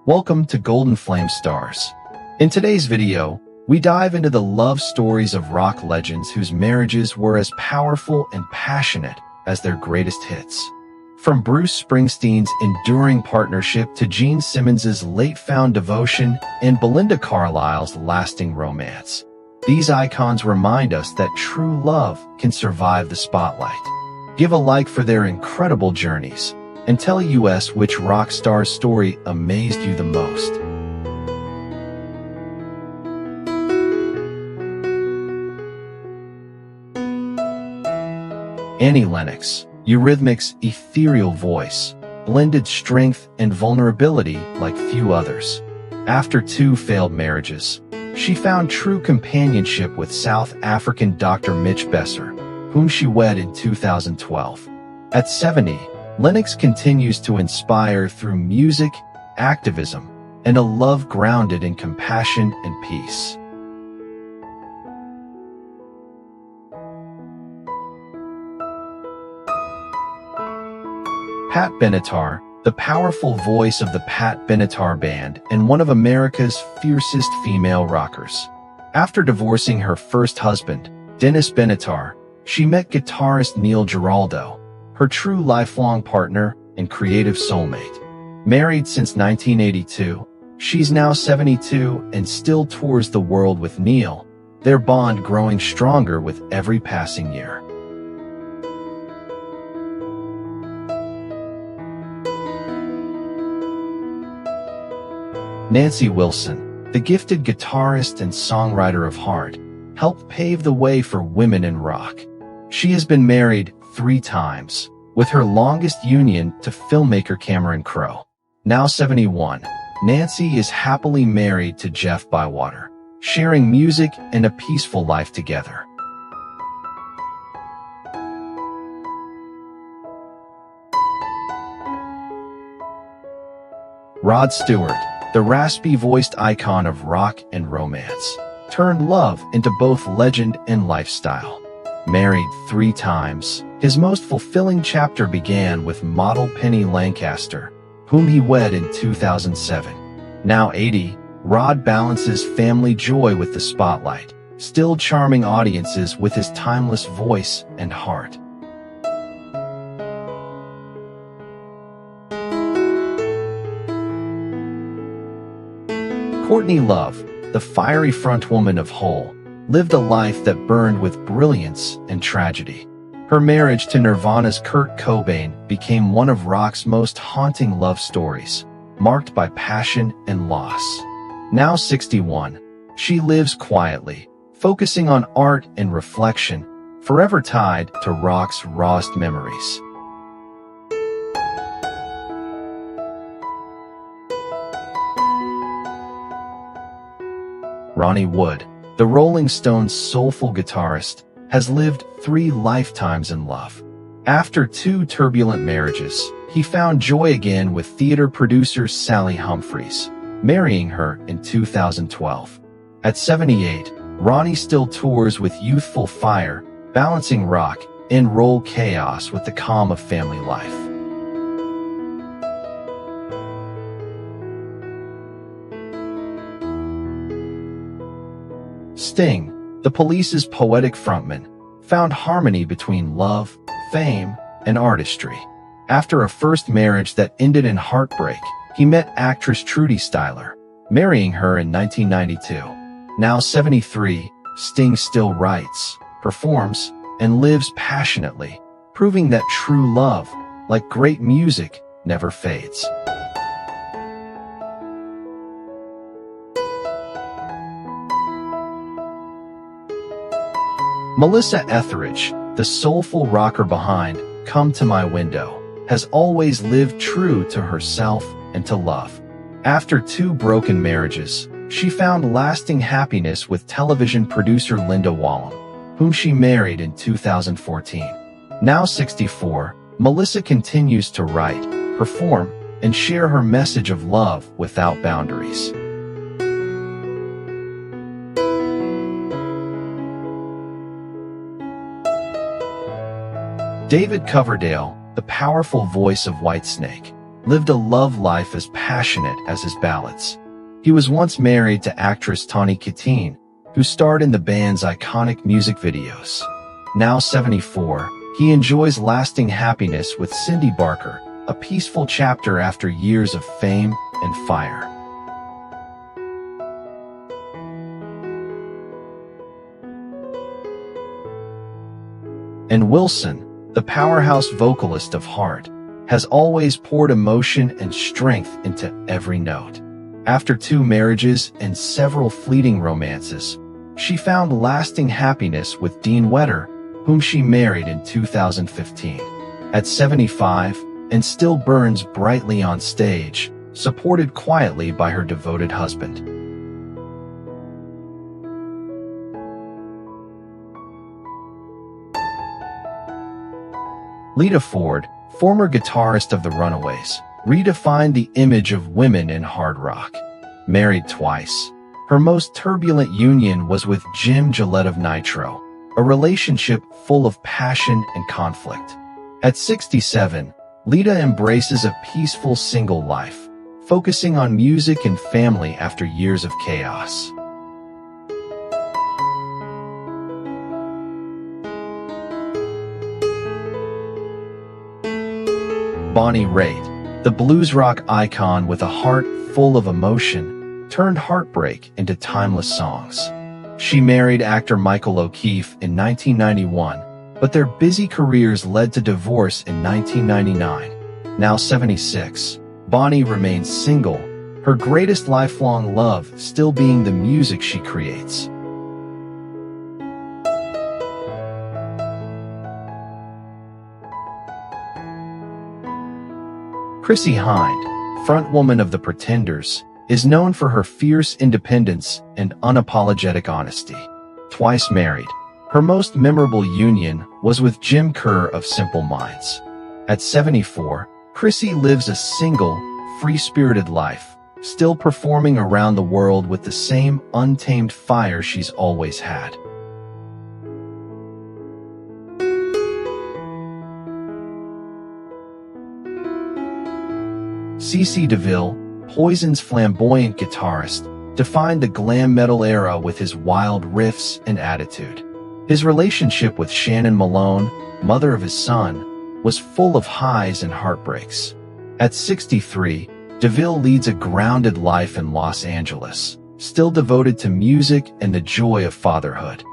Welcome to Golden Flame Stars. In today's video, we dive into the love stories of rock legends whose marriages were as powerful and passionate as their greatest hits. From Bruce Springsteen's enduring partnership to Gene Simmons's late-found devotion and Belinda Carlisle's lasting romance, these icons remind us that true love can survive the spotlight. Give a like for their incredible journeys, and tell us which rock star's story amazed you the most. Annie Lennox, Eurythmics' ethereal voice, blended strength and vulnerability like few others. After two failed marriages, she found true companionship with South African Dr. Mitch Besser, whom she wed in 2012. At 70, Lennox continues to inspire through music, activism, and a love grounded in compassion and peace. Pat Benatar, the powerful voice of the Pat Benatar Band and one of America's fiercest female rockers. After divorcing her first husband, Dennis Benatar, she met guitarist Neil Giraldo, her true lifelong partner and creative soulmate. Married since 1982, she's now 72 and still tours the world with Neil, their bond growing stronger with every passing year. Nancy Wilson, the gifted guitarist and songwriter of heart, helped pave the way for women in rock. She has been married 3 times, with her longest union to filmmaker Cameron Crowe. Now 71, Nancy is happily married to Jeff Bywater, sharing music and a peaceful life together. Rod Stewart, the raspy-voiced icon of rock and romance, turned love into both legend and lifestyle. Married 3 times, his most fulfilling chapter began with model Penny Lancaster, whom he wed in 2007. Now 80, Rod balances family joy with the spotlight, still charming audiences with his timeless voice and heart. Courtney Love, the fiery frontwoman of Hole, lived a life that burned with brilliance and tragedy. Her marriage to Nirvana's Kurt Cobain became one of rock's most haunting love stories, marked by passion and loss. Now 61, she lives quietly, focusing on art and reflection, forever tied to rock's rawest memories. Ronnie Wood, the Rolling Stones' soulful guitarist, has lived 3 lifetimes in love. After 2 turbulent marriages, he found joy again with theater producer Sally Humphries, marrying her in 2012. At 78, Ronnie still tours with youthful fire, balancing rock and roll chaos with the calm of family life. Sting, the Police's poetic frontman, found harmony between love, fame, and artistry. After a first marriage that ended in heartbreak, he met actress Trudy Styler, marrying her in 1992. Now 73, Sting still writes, performs, and lives passionately, proving that true love, like great music, never fades. Melissa Etheridge, the soulful rocker behind Come to My Window, has always lived true to herself and to love. After 2 broken marriages, she found lasting happiness with television producer Linda Wallem, whom she married in 2014. Now 64, Melissa continues to write, perform, and share her message of love without boundaries. David Coverdale, the powerful voice of Whitesnake, lived a love life as passionate as his ballads. He was once married to actress Tawny Kitaen, who starred in the band's iconic music videos. Now 74, he enjoys lasting happiness with Cindy Barker, a peaceful chapter after years of fame and fire. And Wilson, the powerhouse vocalist of Heart, has always poured emotion and strength into every note. After 2 marriages and several fleeting romances, she found lasting happiness with Dean Wetter, whom she married in 2015. At 75, and still burns brightly on stage, supported quietly by her devoted husband. Lita Ford, former guitarist of the Runaways, redefined the image of women in hard rock. Married twice, her most turbulent union was with Jim Gillette of Nitro, a relationship full of passion and conflict. At 67, Lita embraces a peaceful single life, focusing on music and family after years of chaos. Bonnie Raitt, the blues rock icon with a heart full of emotion, turned heartbreak into timeless songs. She married actor Michael O'Keefe in 1991, but their busy careers led to divorce in 1999. Now 76, Bonnie remains single, her greatest lifelong love still being the music she creates. Chrissie Hynde, frontwoman of The Pretenders, is known for her fierce independence and unapologetic honesty. Twice married, her most memorable union was with Jim Kerr of Simple Minds. At 74, Chrissie lives a single, free-spirited life, still performing around the world with the same untamed fire she's always had. C.C. DeVille, Poison's flamboyant guitarist, defined the glam metal era with his wild riffs and attitude. His relationship with Shannon Malone, mother of his son, was full of highs and heartbreaks. At 63, DeVille leads a grounded life in Los Angeles, still devoted to music and the joy of fatherhood.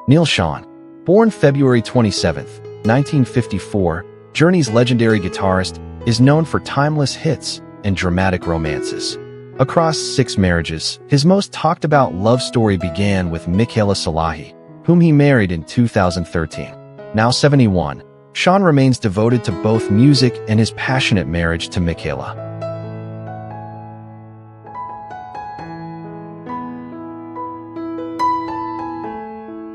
Neil Schon, born February 27, 1954, Journey's legendary guitarist, is known for timeless hits and dramatic romances. Across 6 marriages, his most talked-about love story began with Michaela Salahi, whom he married in 2013. Now 71, Schon remains devoted to both music and his passionate marriage to Michaela.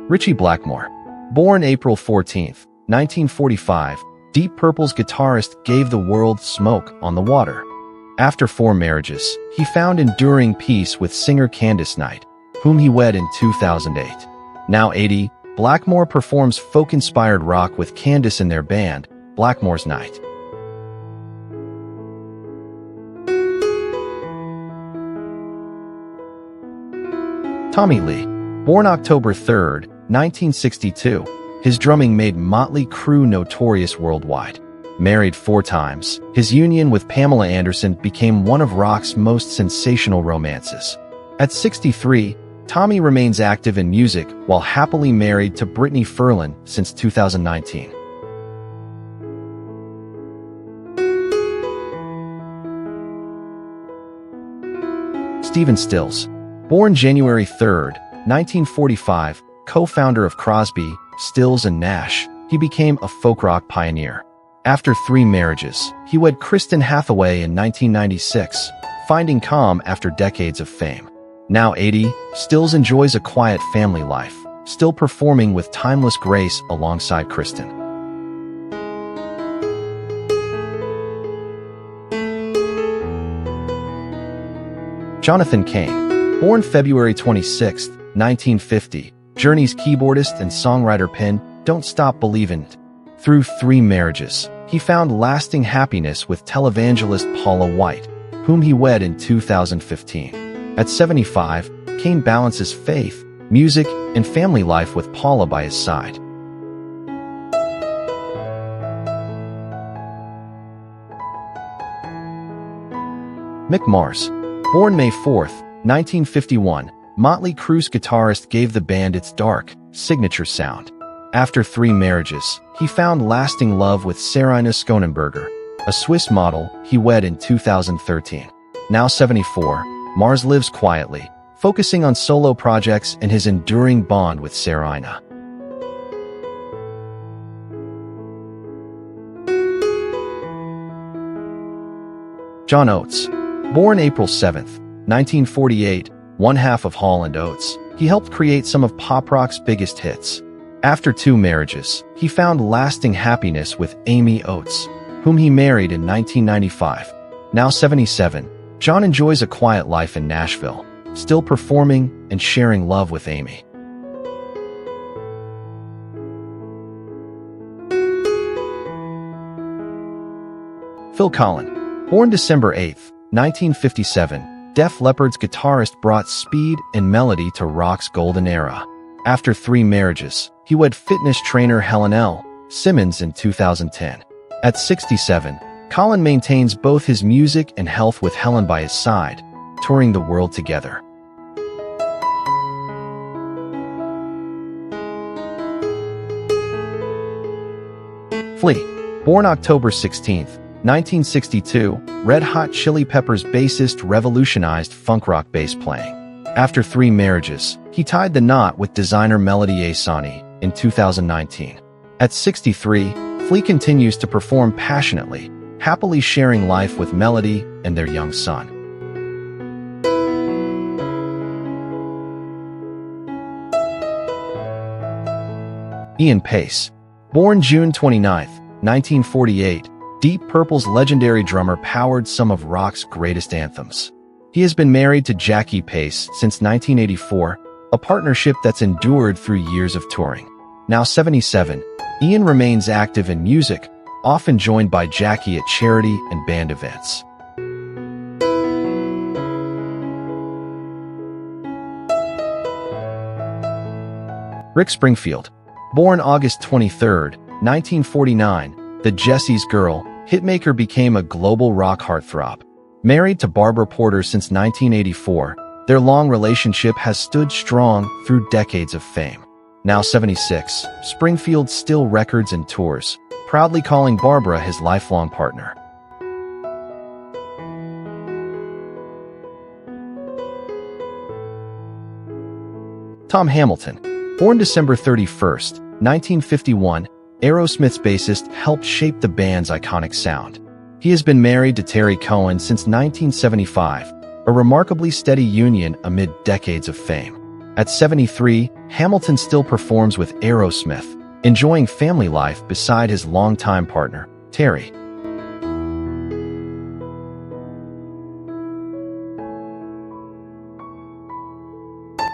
Ritchie Blackmore, born April 14, 1945, Deep Purple's guitarist gave the world Smoke on the Water. After 4 marriages, he found enduring peace with singer Candice Knight, whom he wed in 2008. Now 80, Blackmore performs folk-inspired rock with Candice in their band, Blackmore's Night. Tommy Lee, born October 3, 1962, his drumming made Motley Crue notorious worldwide. Married 4 times, his union with Pamela Anderson became one of rock's most sensational romances. At 63, Tommy remains active in music while happily married to Brittany Ferlin since 2019. Stephen Stills, born January 3, 1945, co-founder of Crosby, Stills and Nash, he became a folk rock pioneer. After 3 marriages, he wed Kristen Hathaway in 1996, finding calm after decades of fame. Now 80, Stills enjoys a quiet family life, still performing with timeless grace alongside Kristen. Jonathan Cain, born February 26, 1950, Journey's keyboardist and songwriter penned "Don't Stop Believin'." Through 3 marriages, he found lasting happiness with televangelist Paula White, whom he wed in 2015. At 75, Kane balances faith, music, and family life with Paula by his side. Mick Mars. Born May 4, 1951, Motley Crue's guitarist gave the band its dark, signature sound. After 3 marriages, he found lasting love with Sarina Skonenberger, a Swiss model he wed in 2013. Now 74, Mars lives quietly, focusing on solo projects and his enduring bond with Sarina. John Oates. Born April 7, 1948, one half of Hall & Oates, he helped create some of pop rock's biggest hits. After 2 marriages, he found lasting happiness with Amy Oates, whom he married in 1995. Now 77, John enjoys a quiet life in Nashville, still performing and sharing love with Amy. Phil Collen. Born December 8, 1957, Def Leppard's guitarist brought speed and melody to rock's golden era. After 3 marriages, he wed fitness trainer Helen L. Simmons in 2010. At 67, Collen maintains both his music and health with Helen by his side, touring the world together. Flea. Born October 16, 1962, Red Hot Chili Peppers bassist revolutionized funk rock bass playing. After 3 marriages, he tied the knot with designer Melody Asani in 2019. At 63, Flea continues to perform passionately, happily sharing life with Melody and their young son. Ian Pace. Born June 29, 1948, Deep Purple's legendary drummer powered some of rock's greatest anthems. He has been married to Jackie Pace since 1984, a partnership that's endured through years of touring. Now 77, Ian remains active in music, often joined by Jackie at charity and band events. Rick Springfield. Born August 23, 1949, the Jessie's Girl hitmaker became a global rock heartthrob. Married to Barbara Porter since 1984, their long relationship has stood strong through decades of fame. Now 76, Springfield still records and tours, proudly calling Barbara his lifelong partner. Tom Hamilton. Born December 31, 1951, Aerosmith's bassist helped shape the band's iconic sound. He has been married to Terry Cohen since 1975, a remarkably steady union amid decades of fame. At 73, Hamilton still performs with Aerosmith, enjoying family life beside his longtime partner, Terry.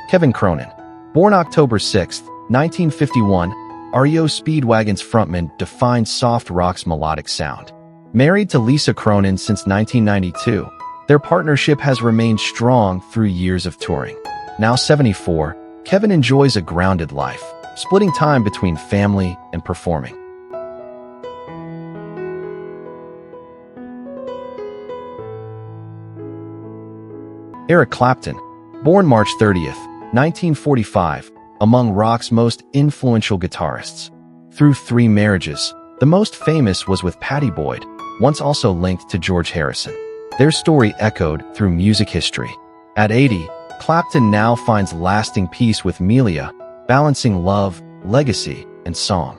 Kevin Cronin. Born October 6, 1951, REO Speedwagon's frontman defines soft rock's melodic sound. Married to Lisa Cronin since 1992, their partnership has remained strong through years of touring. Now 74, Kevin enjoys a grounded life, splitting time between family and performing. Eric Clapton. Born March 30th, 1945, among rock's most influential guitarists. Through 3 marriages, the most famous was with Pattie Boyd, once also linked to George Harrison. Their story echoed through music history. At 80, Clapton now finds lasting peace with Melia, balancing love, legacy, and song.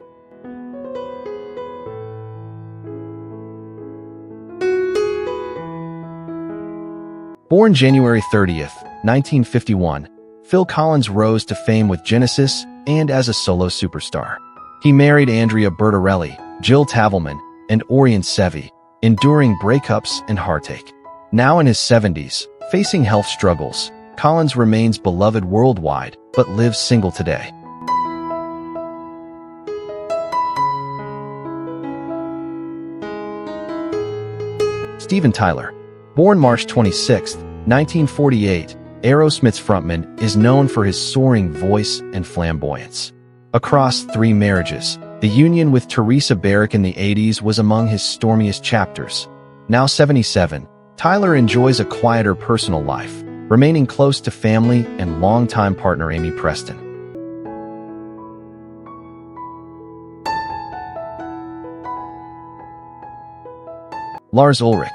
Born January 30th, 1951, Phil Collins rose to fame with Genesis and as a solo superstar. He married Andrea Bertarelli, Jill Tavelman, and Orion Sevi, enduring breakups and heartache. Now in his 70s, facing health struggles, Collins remains beloved worldwide but lives single today. Steven Tyler, born March 26, 1948, Aerosmith's frontman, is known for his soaring voice and flamboyance. Across 3 marriages, the union with Teresa Barrick in the 80s was among his stormiest chapters. Now 77, Tyler enjoys a quieter personal life, remaining close to family and longtime partner Amy Preston. Lars Ulrich,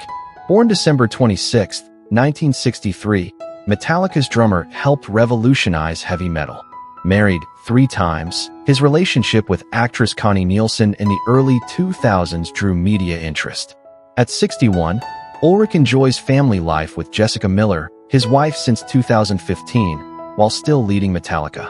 born December 26, 1963, Metallica's drummer, helped revolutionize heavy metal. Married 3 times, his relationship with actress Connie Nielsen in the early 2000s drew media interest. At 61, Ulrich enjoys family life with Jessica Miller, his wife since 2015, while still leading Metallica.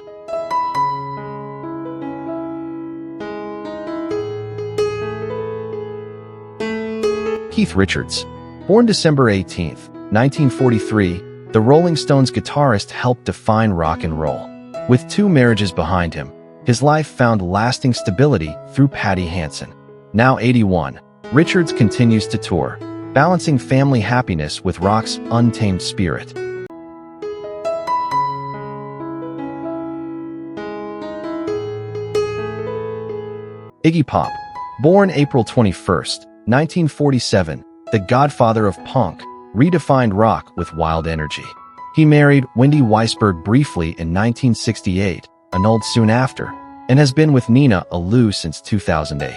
Keith Richards, born December 18, 1943, the Rolling Stones guitarist helped define rock and roll. With 2 marriages behind him, his life found lasting stability through Patty Hansen. Now 81, Richards continues to tour, balancing family happiness with rock's untamed spirit. Iggy Pop, born April 21, 1947, the godfather of punk, redefined rock with wild energy. He married Wendy Weisberg briefly in 1968, annulled soon after, and has been with Nina Alou since 2008.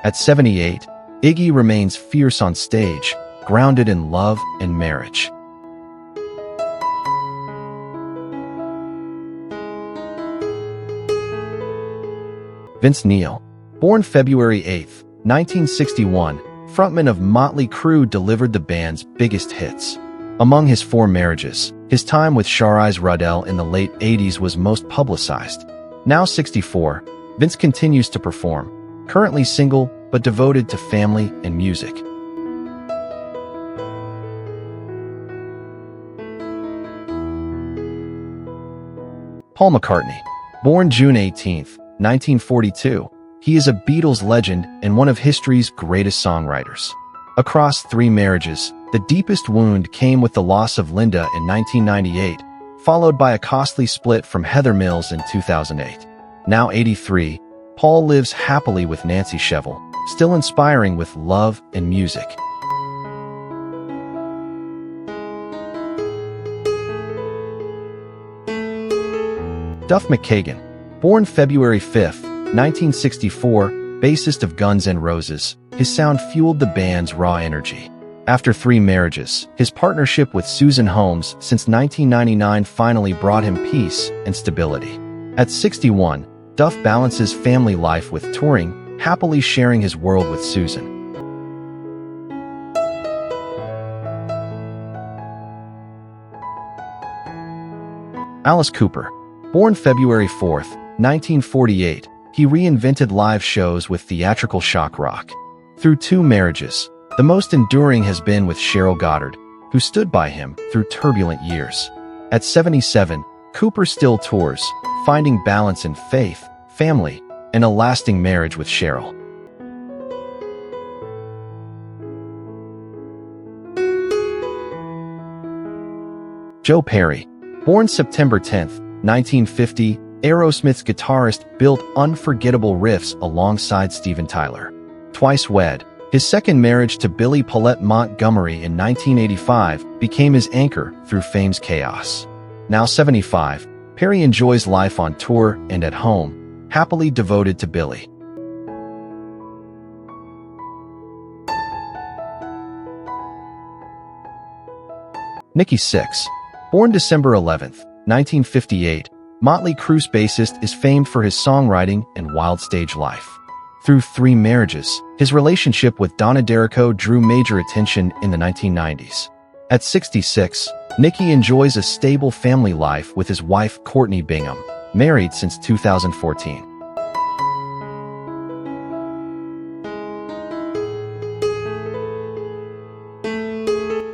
At 78, Iggy remains fierce on stage, grounded in love and marriage. Vince Neil, born February 8, 1961, frontman of Motley Crue, delivered the band's biggest hits. Among his 4 marriages, his time with Charlize Ruddell in the late 80s was most publicized. Now 64, Vince continues to perform, currently single but devoted to family and music. Paul McCartney, born June 18, 1942, he is a Beatles legend and one of history's greatest songwriters. Across 3 marriages, the deepest wound came with the loss of Linda in 1998, followed by a costly split from Heather Mills in 2008. Now 83, Paul lives happily with Nancy Shevell, still inspiring with love and music. Duff McKagan, born February 5, 1964, bassist of Guns N' Roses, his sound fueled the band's raw energy. After 3 marriages, his partnership with Susan Holmes since 1999 finally brought him peace and stability. At 61, Duff balances family life with touring, happily sharing his world with Susan. Alice Cooper, born February 4, 1948, he reinvented live shows with theatrical shock rock. Through 2 marriages, the most enduring has been with Cheryl Goddard, who stood by him through turbulent years. At 77, Cooper still tours, finding balance in faith, family, and a lasting marriage with Cheryl. Joe Perry, born September 10, 1950, Aerosmith's guitarist, built unforgettable riffs alongside Steven Tyler. Twice wed, his second marriage to Billie Paulette Montgomery in 1985 became his anchor through fame's chaos. Now 75, Perry enjoys life on tour and at home, happily devoted to Billie. Nikki Sixx, born December 11, 1958, Motley Crue's bassist, is famed for his songwriting and wild stage life. Through 3 marriages, his relationship with Donna D'Errico drew major attention in the 1990s. At 66, Nicky enjoys a stable family life with his wife Courtney Bingham, married since 2014.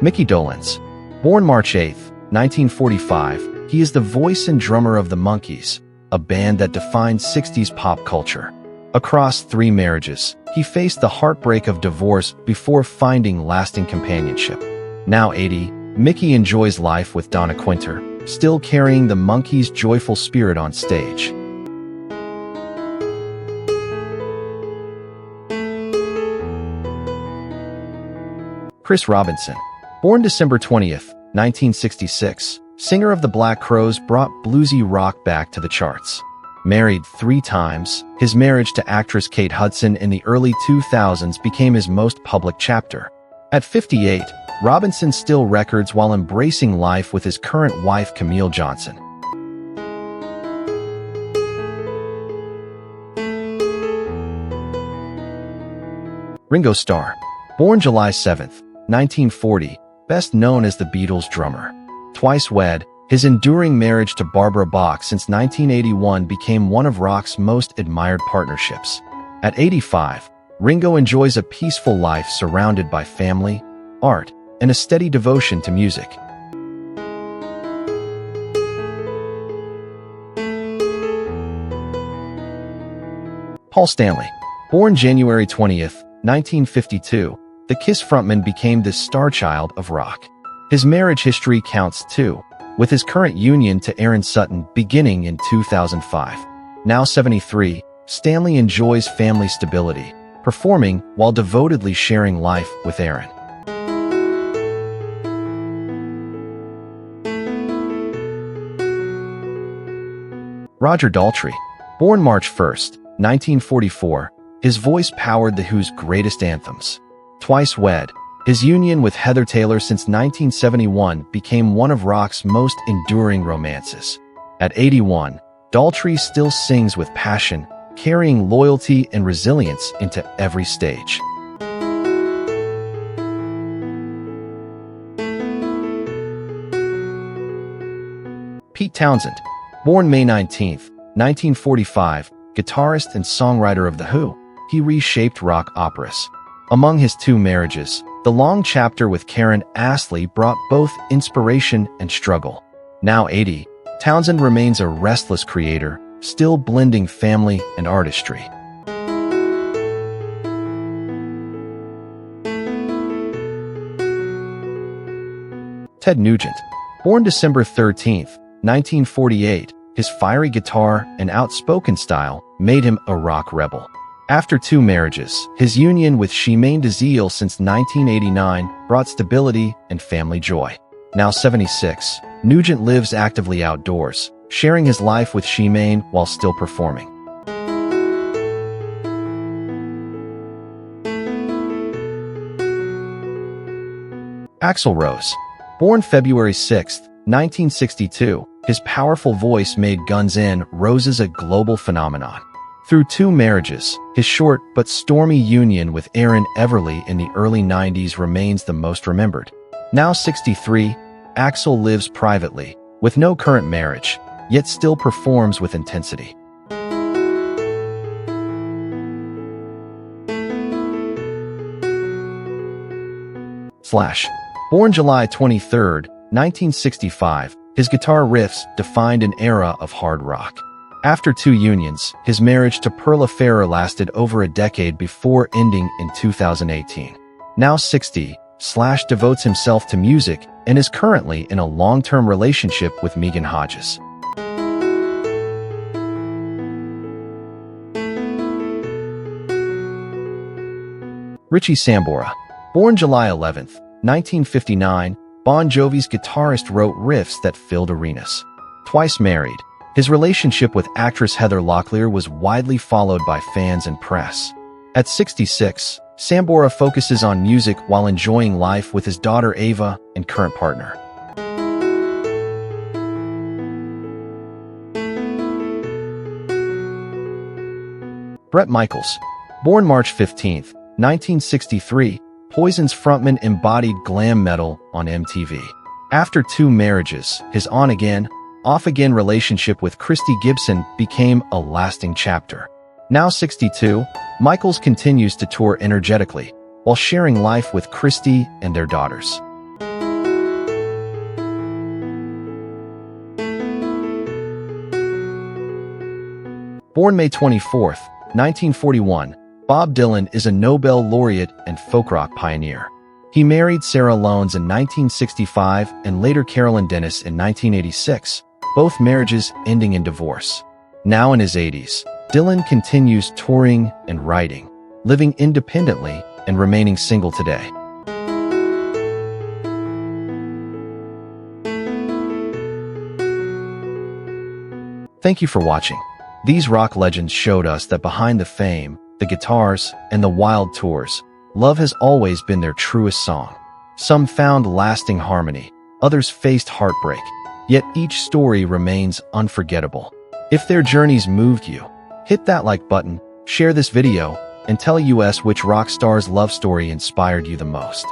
Mickey Dolenz, born March 8, 1945, he is the voice and drummer of the Monkees, a band that defined 60s pop culture. Across 3 marriages, He faced the heartbreak of divorce before finding lasting companionship. Now 80, Mickey enjoys life with Donna Quinter, still carrying the monkey's joyful spirit on stage. Chris Robinson, born December 20th, 1966, singer of the Black Crowes, brought bluesy rock back to the charts. Married 3 times, his marriage to actress Kate Hudson in the early 2000s became his most public chapter. At 58, Robinson still records while embracing life with his current wife Camille Johnson. Ringo Starr, born July 7th, 1940, best known as the Beatles' drummer. Twice wed, his enduring marriage to Barbara Bach since 1981 became one of rock's most admired partnerships. At 85, Ringo enjoys a peaceful life surrounded by family, art, and a steady devotion to music. Paul Stanley, born January 20th, 1952, the Kiss frontman became the star child of rock. His marriage history counts too, with his current union to Erin Sutton beginning in 2005. Now 73, Stanley enjoys family stability, performing while devotedly sharing life with Erin. Roger Daltrey, born March 1st, 1944, his voice powered The Who's greatest anthems. Twice wed, his union with Heather Taylor since 1971 became one of rock's most enduring romances. At 81, Daltrey still sings with passion, carrying loyalty and resilience into every stage. Pete Townsend, born May 19, 1945, guitarist and songwriter of The Who, he reshaped rock operas. Among his 2 marriages, the long chapter with Karen Astley brought both inspiration and struggle. Now 80, Townsend remains a restless creator, still blending family and artistry. Ted Nugent, born December 13, 1948, his fiery guitar and outspoken style made him a rock rebel. After 2 marriages, his union with Shemaine DeZiel since 1989 brought stability and family joy. Now 76, Nugent lives actively outdoors, sharing his life with Shemaine while still performing. Axl Rose, born February 6, 1962, his powerful voice made Guns N' Roses a global phenomenon. Through 2 marriages, his short but stormy union with Erin Everly in the early 90s remains the most remembered. Now 63, Axl lives privately, with no current marriage, yet still performs with intensity. Slash, born July 23, 1965, his guitar riffs defined an era of hard rock. After 2 unions, his marriage to Perla Farrer lasted over a decade before ending in 2018. Now 60, Slash devotes himself to music and is currently in a long-term relationship with Megan Hodges. Richie Sambora, born July 11, 1959, Bon Jovi's guitarist wrote riffs that filled arenas. Twice married, his relationship with actress Heather Locklear was widely followed by fans and press. At 66, Sambora focuses on music while enjoying life with his daughter Ava and current partner. Bret Michaels, born March 15, 1963, Poison's frontman embodied glam metal on MTV. After 2 marriages, his on-again, off-again relationship with Christy Gibson became a lasting chapter. Now 62, Michaels continues to tour energetically, while sharing life with Christy and their daughters. Born May 24, 1941, Bob Dylan is a Nobel laureate and folk rock pioneer. He married Sarah Lowndes in 1965 and later Carolyn Dennis in 1986, both marriages ending in divorce. Now in his 80s, Dylan continues touring and writing, living independently and remaining single today. Thank you for watching. These rock legends showed us that behind the fame, the guitars, and the wild tours, love has always been their truest song. Some found lasting harmony, others faced heartbreak, yet each story remains unforgettable. If their journeys moved you, hit that like button, share this video, and tell us which rock star's love story inspired you the most.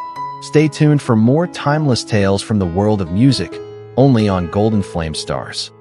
Stay tuned for more timeless tales from the world of music, only on Golden Flame Stars.